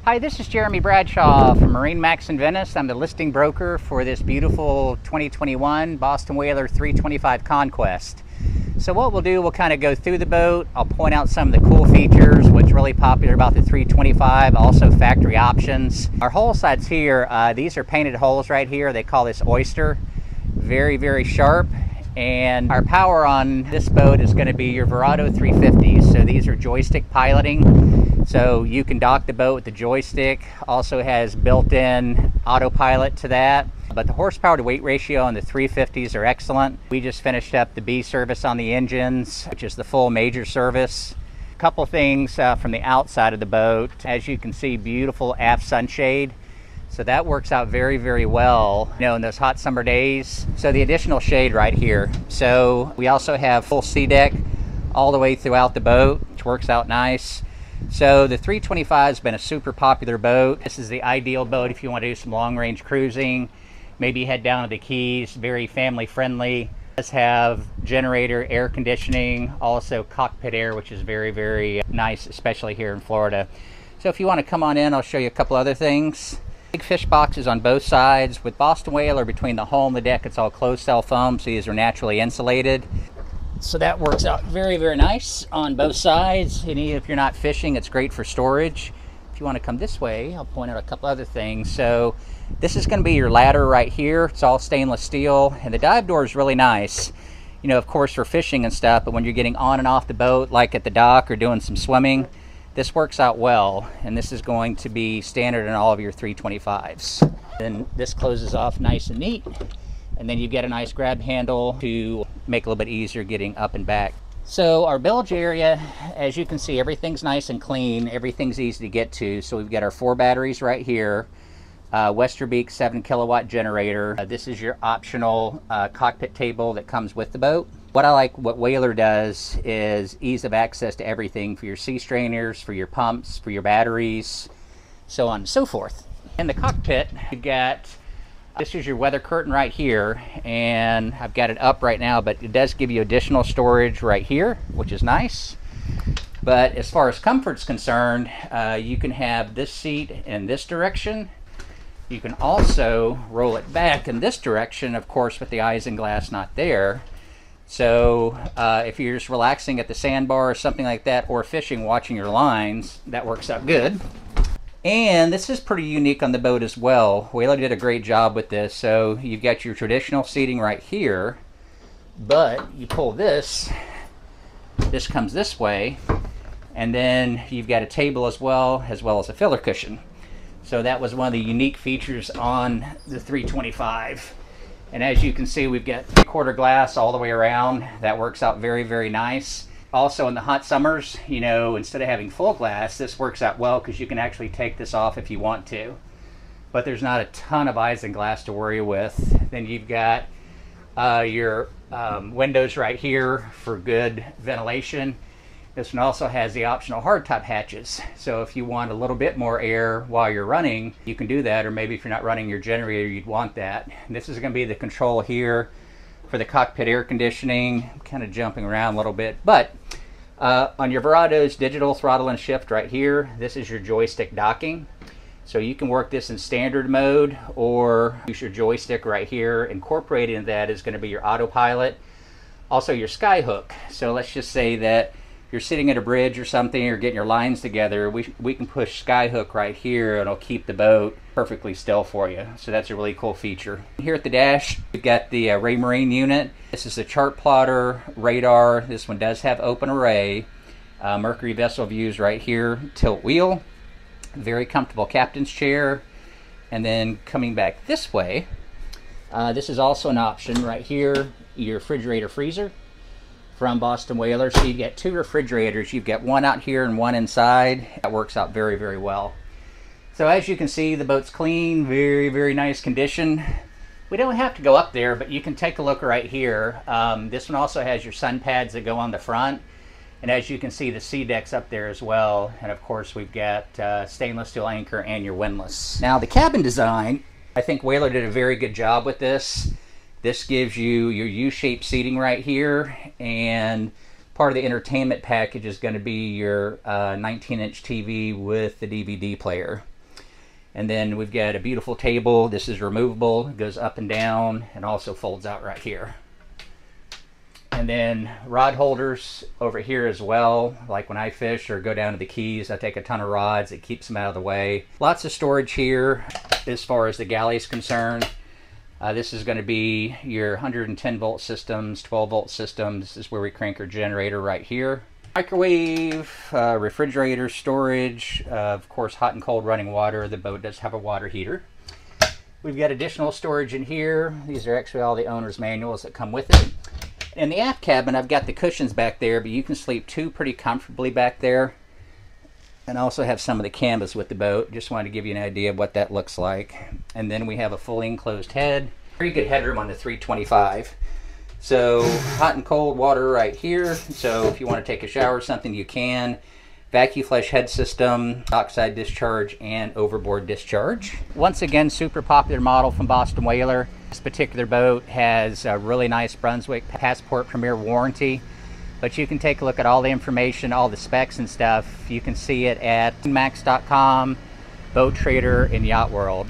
Hi, this is Jeremy Bradshaw from MarineMax in Venice. I'm the listing broker for this beautiful 2021 Boston Whaler 325 Conquest. So what we'll do, we'll kind of go through the boat. I'll point out some of the cool features, what's really popular about the 325, also factory options. Our hull sides here, these are painted hulls right here. They call this oyster. Very, very sharp. And our power on this boat is going to be your Verados 350s. So these are joystick piloting. So you can dock the boat with the joystick. Also has built-in autopilot to that. But the horsepower to weight ratio on the 350s are excellent. We just finished up the B service on the engines, which is the full major service. A couple things from the outside of the boat. As you can see, beautiful aft sunshade. So that works out very, very well, in those hot summer days. So the additional shade right here. So we also have full sea deck all the way throughout the boat, which works out nice. So the 325 has been a super popular boat. This is the ideal boat if you want to do some long range cruising, maybe head down to the Keys. Very family friendly. It does have generator, air conditioning, also cockpit air, which is very, very nice, especially here in Florida. So if you want to come on in, I'll show you a couple other things. Big fish boxes on both sides. With Boston Whaler, between the hull and the deck, it's all closed cell foam, so these are naturally insulated. So that works out very, very nice on both sides. And even if you're not fishing, it's great for storage. If you want to come this way, I'll point out a couple other things. So this is going to be your ladder right here. It's all stainless steel, and the dive door is really nice. Of course, for fishing and stuff, but when you're getting on and off the boat, like at the dock or doing some swimming, this works out well, and this is going to be standard in all of your 325s. Then this closes off nice and neat, and then you get a nice grab handle to make it a little bit easier getting up and back. So our bilge area, as you can see, everything's nice and clean. Everything's easy to get to. So we've got our 4 batteries right here. Westerbeek 7 kilowatt generator. This is your optional cockpit table that comes with the boat. What I like what Whaler does is ease of access to everything for your sea strainers, for your pumps, for your batteries, so on and so forth. In the cockpit, you've got, this is your weather curtain right here, and I've got it up right now, but it does give you additional storage right here, which is nice. But as far as comfort's concerned, you can have this seat in this direction. You can also roll it back in this direction, of course, with the isinglass not there. So if you're just relaxing at the sandbar or something like that, or fishing, watching your lines, that works out good. And this is pretty unique on the boat as well. Whaler did a great job with this. So you've got your traditional seating right here, but you pull this comes this way, and then you've got a table as well as a filler cushion. So that was one of the unique features on the 325. And as you can see, we've got 3/4 glass all the way around. That works out very, very nice. Also in the hot summers, instead of having full glass, this works out well because you can actually take this off if you want to. But there's not a ton of isinglass to worry with. Then you've got your windows right here for good ventilation. This one also has the optional hardtop hatches. So if you want a little bit more air while you're running, you can do that. Or maybe if you're not running your generator, you'd want that. And this is going to be the control here for the cockpit air conditioning. I'm kind of jumping around a little bit. But on your Verados digital throttle and shift right here, this is your joystick docking. So you can work this in standard mode or use your joystick right here. Incorporated in that is going to be your autopilot. Also your sky hook. So let's just say that you're sitting at a bridge or something, or getting your lines together, we can push skyhook right here, and it'll keep the boat perfectly still for you. So that's a really cool feature. Here at the dash, we've got the Raymarine unit. This is the chart plotter, radar. This one does have open array. Mercury vessel views right here, tilt wheel. Very comfortable captain's chair. And then coming back this way, this is also an option right here, your refrigerator freezer from Boston Whaler. So you get 2 refrigerators. You've got one out here and one inside. That works out very, very well. So as you can see, the boat's clean, very, very nice condition. We don't have to go up there, but you can take a look right here. This one also has your sun pads that go on the front. And as you can see, the sea deck's up there as well. And of course, we've got stainless steel anchor and your windlass. Now the cabin design, I think Whaler did a very good job with this. This gives you your U-shaped seating right here, and part of the entertainment package is going to be your 19-inch TV with the DVD player. And then we've got a beautiful table. This is removable, it goes up and down, and also folds out right here. And then rod holders over here as well. Like when I fish or go down to the Keys, I take a ton of rods. It keeps them out of the way. Lots of storage here as far as the galley is concerned. This is going to be your 110 volt systems, 12 volt systems. This is where we crank our generator right here. Microwave, refrigerator, storage, of course hot and cold running water. The boat does have a water heater. We've got additional storage in here. These are actually all the owner's manuals that come with it. In the aft cabin, I've got the cushions back there, but you can sleep two pretty comfortably back there. And I also have some of the canvas with the boat. Just wanted to give you an idea of what that looks like. And then we have a fully enclosed head. Pretty good headroom on the 325. So hot and cold water right here. So if you want to take a shower or something, you can. Vacuum flush head system, oxide discharge, and overboard discharge. Once again, super popular model from Boston Whaler. This particular boat has a really nice Brunswick Passport Premier warranty, but you can take a look at all the information, all the specs and stuff. You can see it at MarineMax.com, Boat Trader, and Yacht World.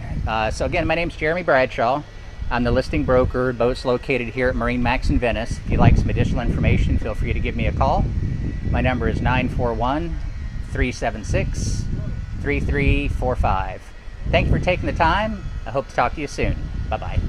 So again, my name's Jeremy Bradshaw. I'm the listing broker. Boat's located here at MarineMax in Venice. If you'd like some additional information, feel free to give me a call. My number is 941-376-3345. Thank you for taking the time. I hope to talk to you soon. Bye-bye.